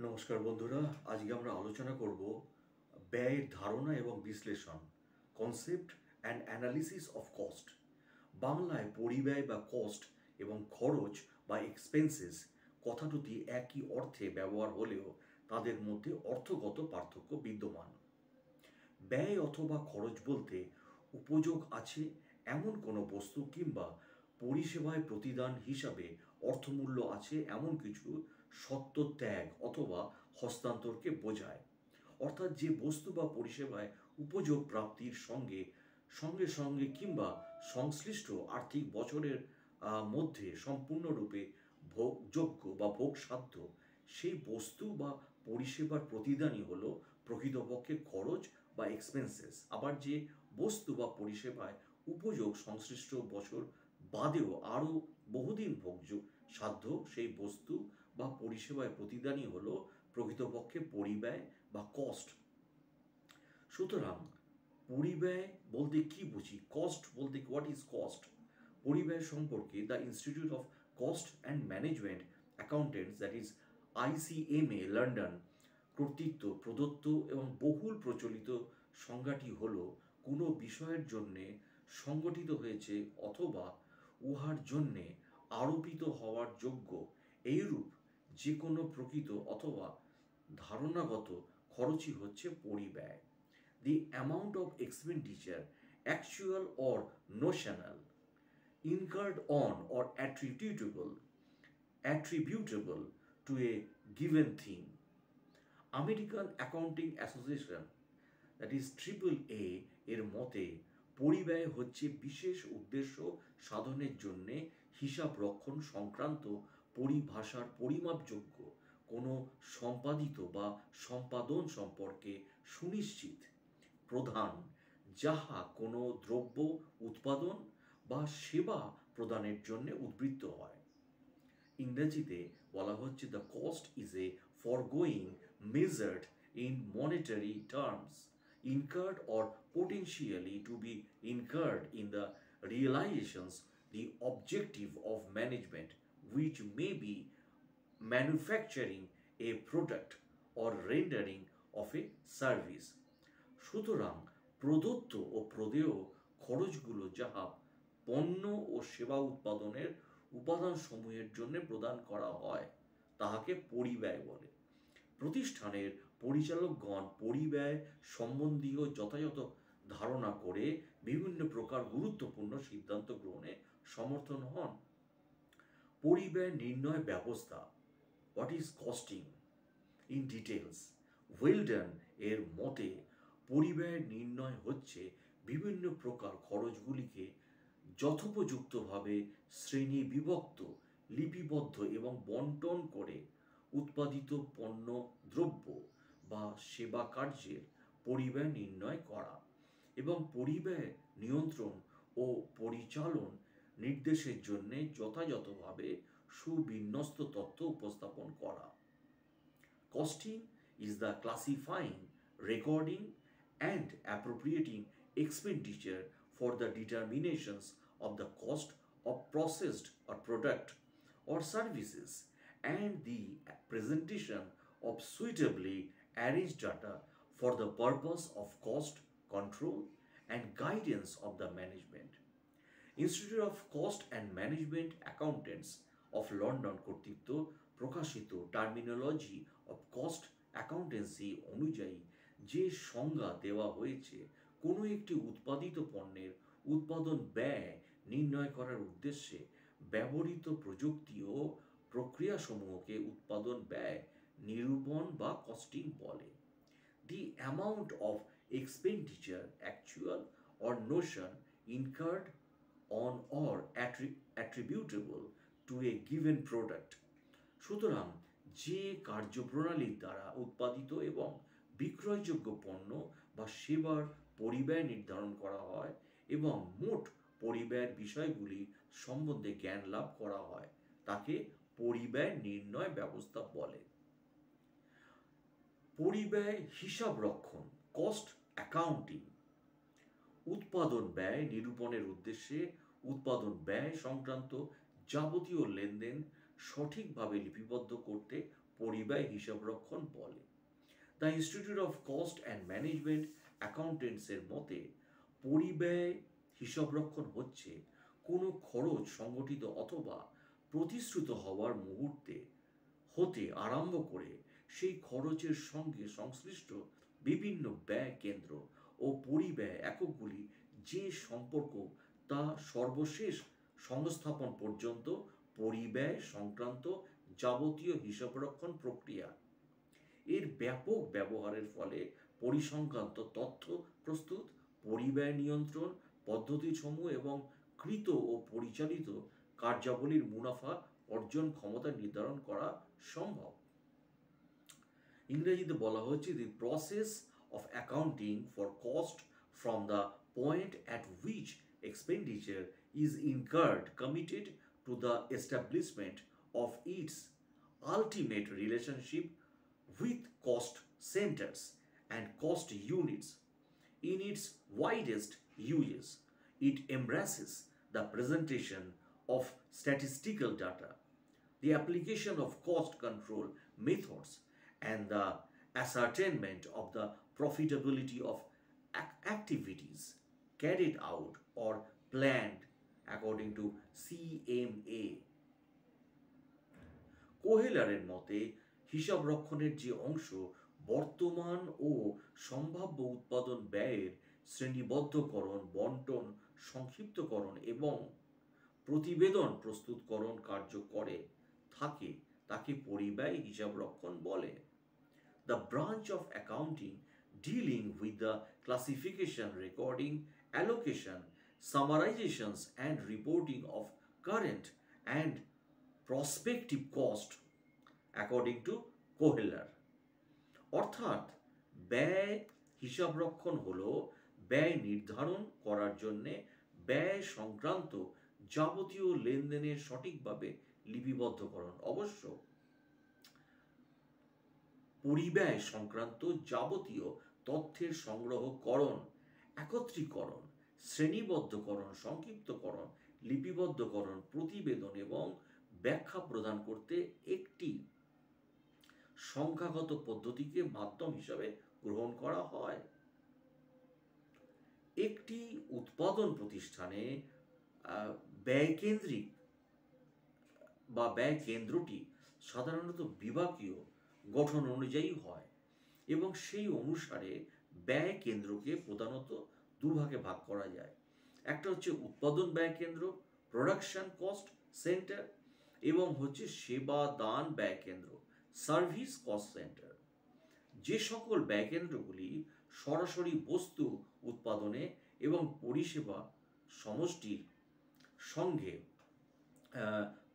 নমস্কার বন্ধুরা, আজকে আমরা আলোচনা করব ব্যয়ের ধারণা এবং বিশ্লেষণ, concept and analysis of cost. বাংলায় পরিব্যয় বা কস্ট এবং খরচ বা এক্সপেন্সেস কথা দুটি একই অর্থে ব্যবহার হলেও তাদের মধ্যে অর্থগত পার্থক্য বিদ্যমান। ব্যয় অথবা খরচ বলতে উপযোগ আছে এমন কোনো বস্তু কিংবা পরিষেবায় প্রতিদান হিসাবে অর্থমূল্য আছে এমন কিছু সত্য ত্যাগ অথবা হস্তান্তরকে বোঝায়। অর্থাৎ যে বস্তু বা পরিষেবায় উপযোগ প্রাপ্তির সঙ্গে সঙ্গে সঙ্গে কিংবা সংশ্লিষ্ট আর্থিক বছরের মধ্যে সম্পূর্ণরূপে ভোগযোগ্য বা ভোগসাধ্য সেই বস্তু বা পরিষেবার প্রতিদানই হলো প্রকৃতপক্ষে খরচ বা এক্সপেন্সেস। আবার যে বস্তু বা পরিষেবায় উপযোগ সংশ্লিষ্ট বছর বাদেও আরও বহুদিন ভোগযোগ সাধ্য সেই বস্তু বা পরিষেবায় প্রতিদানই হলো প্রকৃতপক্ষে পরিব্যয় বা কস্ট। সুতরাং পরিব্যয় বলতে কি বুঝি, কস্ট বলতে হোয়াট ইজ কস্ট, পরিব্যয় সম্পর্কে the institute of cost and management accountants, that is ICMA London কর্তৃক প্রদত্ত এবং বহুল প্রচলিত সংজ্ঞাটি হল কোনো বিষয়ের জন্যে সংগঠিত হয়েছে অথবা উহার জন্যে আরোপিত হওয়ার যোগ্য এইরূপ যে কোনো প্রকৃত অথবা ধারণাগত খরচই হচ্ছে পরিব্যয়। The amount of expenditure, actual or notional, incurred on or attributable to a given thing. American accounting association, that is AAA এর মতে পরিব্যয় হচ্ছে বিশেষ উদ্দেশ্য সাধনের জন্যে হিসাব রক্ষণ সংক্রান্ত পরিভাষার পরিমাপযোগ্য কোনো সম্পাদিত বা সম্পাদন সম্পর্কে সুনিশ্চিত প্রধান, যাহা কোনো দ্রব্য উৎপাদন বা সেবা প্রদানের জন্য উদ্বৃত্ত হয়। ইংরেজিতে বলা হচ্ছে the cost is a forgoing measured in monetary terms incurred or potentially to be incurred in the realizations the objective of management, which may be manufacturing a product or rendering of a service. সুতরাং প্রদত্ত ও প্রদেয় খরচগুলো যাহা পণ্য ও সেবা উৎপাদনের উপাদানসমূহের জন্য প্রদান করা হয় তাহাকে পরিব্যয় বলে। প্রতিষ্ঠানের পরিচালকগণ পরিব্যয় সম্বন্ধীয় যথাযথ ধারণা করে বিভিন্ন প্রকার গুরুত্বপূর্ণ সিদ্ধান্ত গ্রহণে সমর্থন হন। পরিব্যয় নির্ণয় ব্যবস্থা, what is costing in details. Weldon এর মতে পরিব্যয় নির্ণয় হচ্ছে বিভিন্ন প্রকার খরচগুলিকে যথোপযুক্তভাবে শ্রেণী বিভক্ত, লিপিবদ্ধ এবং বন্টন করে উৎপাদিত পণ্য, দ্রব্য বা সেবা কার্যের পরিব্যয় নির্ণয় করা এবং পরিব্যয় নিয়ন্ত্রণ ও পরিচালন নির্দেশের জন্য যথাযথভাবে সুবিন্যস্ত তথ্য উপস্থাপন করা। Costing is the classifying, recording, and appropriating expenditure for the determinations of the cost of processed or product or services and the presentation of suitably arranged data for the purpose of cost control and guidance of the management. Institute of cost and management accountants of London কর্তৃক প্রকাশিত terminology of cost accountancy অনুযায়ী যে সংজ্ঞা দেওয়া হয়েছে কোনো একটি উৎপাদিত পণ্যের উৎপাদন ব্যয় নির্ণয় করার উদ্দেশ্যে ব্যবহৃত প্রযুক্তি ও প্রক্রিয়াসমূহকে উৎপাদন ব্যয় নিরূপণ বা কস্টিং বলে। The amount of expenditure, actual or notion, incurred on or attributable to a given product. সুতরাং যে কার্যপ্রণালীর দ্বারা উৎপাদিত এবং বিক্রয়যোগ্য পণ্য বা সেবার পরিব্যয় নির্ধারণ করা হয় এবং মোট পরিব্যয়ের বিষয়গুলি সম্বন্ধে জ্ঞান লাভ করা হয় তাকে পরিব্যয় নির্ণয় ব্যবস্থা বলে। পরিব্যয় হিসাব রক্ষণ, কস্ট অ্যাকাউন্টিং, উৎপাদন ব্যয় নিরূপণের উদ্দেশ্যে উৎপাদন ব্যয় সংক্রান্ত যাবতীয় লেনদেন সঠিকভাবে লিপিবদ্ধ করতে পরিব্যয় হিসাবরক্ষণ বলে। The institute of cost and management অ্যাকাউন্টেন্টসের মতে পরিব্যয় হিসাবরক্ষণ হচ্ছে কোনো খরচ সংগঠিত অথবা প্রতিশ্রুত হওয়ার মুহূর্তে হতে আরম্ভ করে সেই খরচের সঙ্গে সংশ্লিষ্ট বিভিন্ন ব্যয় কেন্দ্র ও পরিব্যয় এককগুলি যে সম্পর্ক তা সর্বশেষ সংস্থাপন পর্যন্ত পরিব্যয় সংক্রান্ত যাবতীয় হিসাবরক্ষণ প্রক্রিয়া। এর ব্যাপক ব্যবহারের ফলে পরিসংক্রান্ত তথ্য প্রস্তুত, পরিব্যয় নিয়ন্ত্রণ পদ্ধতিসমূহ এবং কৃত ও পরিচালিত কার্যাবলীর মুনাফা অর্জন ক্ষমতা নির্ধারণ করা সম্ভব। ইংরেজিতে বলা হচ্ছে the process of accounting for cost from the point at which expenditure is incurred committed to the establishment of its ultimate relationship with cost centers and cost units. In its widest uses, it embraces the presentation of statistical data, the application of cost control methods, and the ascertainment of the profitability of activities carried out or planned according to CMA. কোহেলারের মতে হিসাব রক্ষণের যে অংশ বর্তমান ও সম্ভাব্য উৎপাদন ব্যয়ের শ্রেণীবদ্ধকরণ, বন্টন, সংক্ষিপ্তকরণ এবং প্রতিবেদন প্রস্তুতকরণ কার্য করে থাকে তাকে পরিব্যয় হিসাব রক্ষণ বলে। The branch of accounting dealing with the classification, recording, allocation, summarizations and reporting of current and prospective cost according to কোহেলার। অর্থাৎ ব্যয় হিসাবরক্ষণ হলো ব্যয় নির্ধারণ করার জন্যে ব্যয় সংক্রান্ত যাবতীয় লেনদেনের সঠিকভাবে লিপিবদ্ধকরণ। অবশ্য পরিব্যয় সংক্রান্ত যাবতীয় তথ্যের সংগ্রহকরণ, একত্রীকরণ, শ্রেণীবদ্ধকরণ, সংক্ষিপ্তকরণ, লিপিবদ্ধকরণ, প্রতিবেদন এবং ব্যাখ্যা প্রদান করতে একটি সংখ্যাগত পদ্ধতিকে মাধ্যম হিসাবে গ্রহণ করা হয়। একটি উৎপাদন প্রতিষ্ঠানে ব্যয়কেন্দ্রিক বা ব্যয় কেন্দ্রটি সাধারণত বিভাগীয় গঠন অনুযায়ী হয় এবং সেই অনুসারে ব্যয় কেন্দ্রকে প্রধানত দুভাগে ভাগ করা যায়। একটা হচ্ছে উৎপাদন ব্যয় কেন্দ্র, প্রোডাকশন কস্ট সেন্টার, এবং হচ্ছে সেবা দান ব্যয় কেন্দ্র, সার্ভিস কস্ট সেন্টার। যে সকল ব্যয় কেন্দ্রগুলি সরাসরি বস্তু উৎপাদনে এবং পরিষেবা সমষ্টির সঙ্গে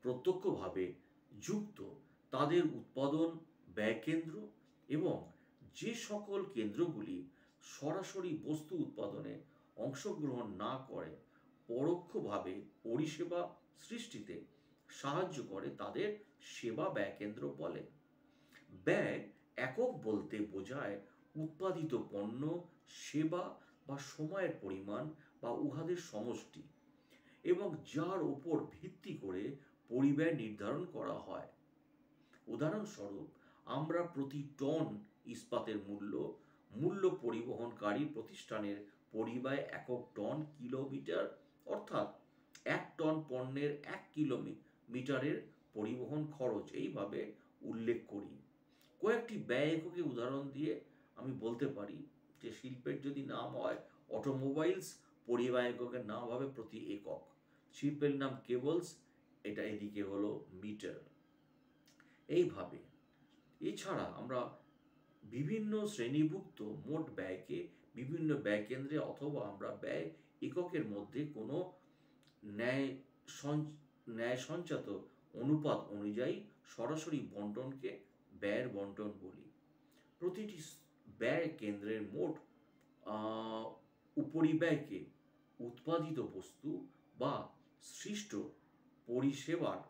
প্রত্যক্ষভাবে যুক্ত তাদের উৎপাদন ব্যয় কেন্দ্র, এবং যে সকল কেন্দ্রগুলি সরাসরি বস্তু উৎপাদনে অংশগ্রহণ না করে পরোক্ষভাবে পরিষেবা সৃষ্টিতে সাহায্য করে তাদের সেবা ব্যয় কেন্দ্র বলে। ব্যয় একক বলতে বোঝায় উৎপাদিত পণ্য, সেবা বা সময়ের পরিমাণ বা উহাদের সমষ্টি, এবং যার উপর ভিত্তি করে পরিব্যয় নির্ধারণ করা হয়। উদাহরণস্বরূপ, আমরা প্রতি টন ইস্পাতের মূল্য পরিবহনকারী প্রতিষ্ঠানের পরিব্যয় একক টন কিলোমিটার, অর্থাৎ 1 টন পণ্যের 1 কিলোমিটারের পরিবহন খরচ এইভাবে উল্লেখ করি। কয়েকটি ব্যয় এককে উদাহরণ দিয়ে আমি বলতে পারি যে শিল্পের যদি নাম হয় অটোমোবাইলস, পরিব্যয় এককের নাম হবে প্রতি একক। শিল্পের নাম কেবলস, এটা এদিকে হলো মিটার। এইভাবে এছাড়া আমরা বিভিন্ন শ্রেণীভুক্ত মোট ব্যয়কে বিভিন্ন ব্যয় কেন্দ্রে অথবা আমরা ব্যয় এককের মধ্যে কোনো ন্যায় সঞ্চাত অনুপাত অনুযায়ী সরাসরি বন্টনকে ব্যয়ের বন্টন বলি। প্রতিটি ব্যয় কেন্দ্রের মোট উপরিব্যয়কে উৎপাদিত বস্তু বা সৃষ্ট পরিষেবার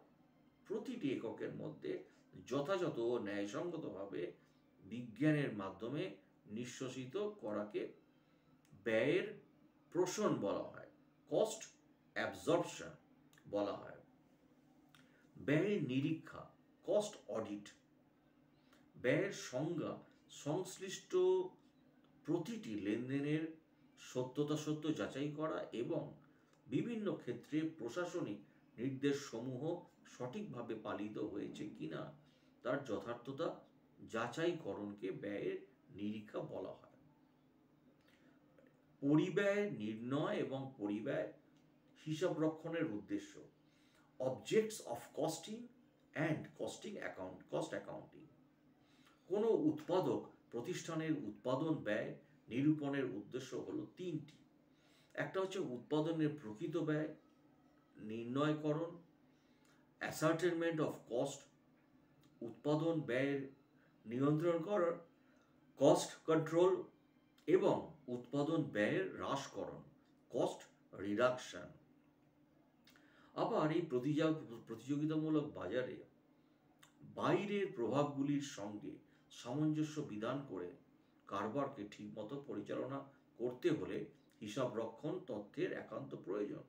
প্রতিটি এককের মধ্যে যথাযথ ও ন্যায়সঙ্গতভাবে বিজ্ঞানের মাধ্যমে নিঃশ্বসিত করাকে ব্যয়ের প্রশন বলা হয়, কস্ট অ্যাবজর্পশন বলা হয়। ব্যয়ের নিরীক্ষা, কস্ট অডিট ব্যয়ের সংজ্ঞা সংশ্লিষ্ট প্রতিটি লেনদেনের সত্য যাচাই করা এবং বিভিন্ন ক্ষেত্রে প্রশাসনিক নির্দেশসমূহ সঠিকভাবে পালিত হয়েছে কিনা তার যথার্থতা যাচাইকরণকে ব্যয়ের নিরীক্ষা বলা হয়। পরিব্যয় নির্ণয় এবং পরিব্যয় হিসাব রক্ষণের উদ্দেশ্য, objects of costing and cost accounting. কোনো উৎপাদক প্রতিষ্ঠানের উৎপাদন ব্যয় নিরূপণের উদ্দেশ্য হলো তিনটি। একটা হচ্ছে উৎপাদনের প্রকৃত ব্যয় নির্ণয়করণ, অ্যাসার্টেনমেন্ট অফ কস্ট উৎপাদন ব্যয়ের নিয়ন্ত্রণ করার, কস্ট কন্ট্রোল এবং উৎপাদন ব্যয়ের হ্রাসকরণ, কস্ট রিডাকশন। আবার এই প্রতিযোগিতামূলক বাজারে বাইরের প্রভাবগুলির সঙ্গে সামঞ্জস্য বিধান করে কারবারকে ঠিকমতো পরিচালনা করতে হলে হিসাবরক্ষণ তথ্যের একান্ত প্রয়োজন।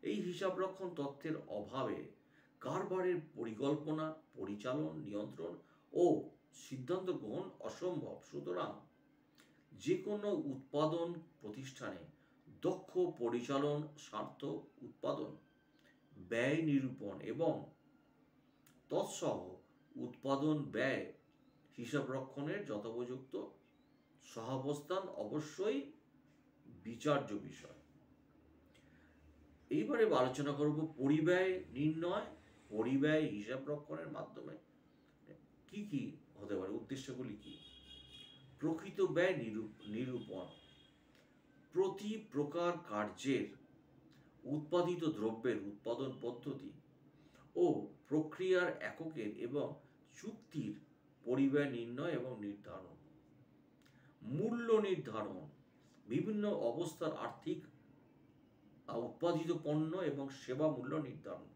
এই হিসাবরক্ষণ তথ্যের অভাবে কারবারের পরিকল্পনা, পরিচালন, নিয়ন্ত্রণ ও সিদ্ধান্ত গ্রহণ অসম্ভব। সুতরাং যে কোনো উৎপাদন প্রতিষ্ঠানে দক্ষ পরিচালন, সার্থক উৎপাদন, ব্যয় নিরূপণ এবং তৎসহ উৎপাদন ব্যয় হিসাবরক্ষণের যথোপযুক্ত সহাবস্থান অবশ্যই বিচার্য বিষয়। এইবারে আলোচনা করব পরিব্যয় নির্ণয়, পরিব্যয় হিসাবরক্ষণের মাধ্যমে কি কি হতে পারে, উদ্দেশ্যগুলি কি। প্রকৃত ব্যয় নিরূপণ, প্রতি প্রকার কার্যের উৎপাদিত দ্রব্যের উৎপাদন পদ্ধতি ও প্রক্রিয়ার এককের এবং চুক্তির পরিব্যয় নির্ণয় এবং নির্ধারণ। মূল্য নির্ধারণ, বিভিন্ন অবস্থার আর্থিক উৎপাদিত পণ্য এবং সেবা মূল্য নির্ধারণ।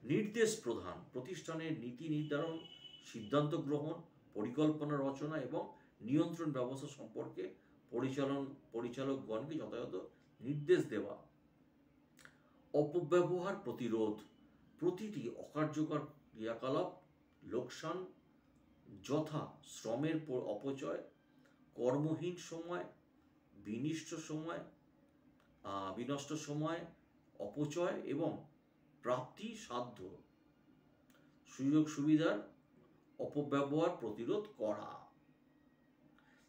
নির্দেশ প্রদান, প্রতিষ্ঠানের নীতি নির্ধারণ, সিদ্ধান্ত গ্রহণ, পরিকল্পনা রচনা এবং নিয়ন্ত্রণ ব্যবস্থা সম্পর্কে পরিচালকগণকে যথাযথ নির্দেশ দেওয়া। অপব্যবহার প্রতিরোধ, প্রতিটি অকার্যকর ক্রিয়াকলাপ, লোকসান যথা শ্রমের অপচয়, কর্মহীন সময়, বিনষ্ট সময় অপচয় এবং প্রাপ্তি সাধ্য সুযোগ সুবিধার অপব্যবহার প্রতিরোধ করা।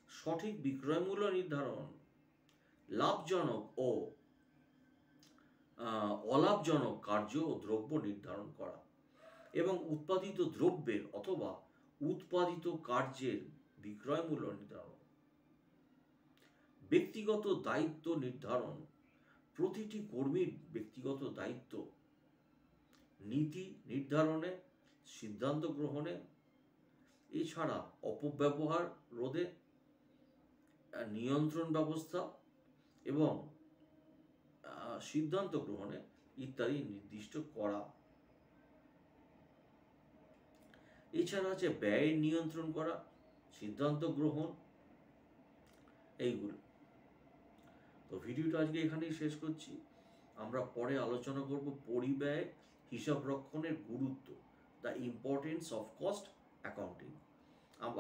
সঠিক বিক্রয় মূল্য নির্ধারণ, লাভজনক ও অলাভজনক কার্য ও দ্রব্য নির্ধারণ করা এবং উৎপাদিত দ্রব্যের অথবা উৎপাদিত কার্যের বিক্রয় মূল্য নির্ধারণ। ব্যক্তিগত দায়িত্ব নির্ধারণ, প্রতিটি কর্মীর ব্যক্তিগত দায়িত্ব, নীতি নির্ধারণে, সিদ্ধান্ত গ্রহণে, এছাড়া অপব্যবহার রোধে, নিয়ন্ত্রণ ব্যবস্থা এবং সিদ্ধান্ত গ্রহণে ইত্যাদি নির্দিষ্ট করা। এছাড়া আছে ব্যয় নিয়ন্ত্রণ করা, সিদ্ধান্ত গ্রহণ, এইগুলো। তো ভিডিওটা আজকে এখানেই শেষ করছি। আমরা পরে আলোচনা করব পরিব্যয় হিসাব রক্ষণের গুরুত্ব, the importance of cost accounting.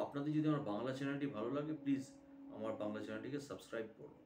আপনাদের যদি আমার বাংলা চ্যানেলটি ভালো লাগে, প্লিজ আমার বাংলা চ্যানেলটিকে সাবস্ক্রাইব করুন।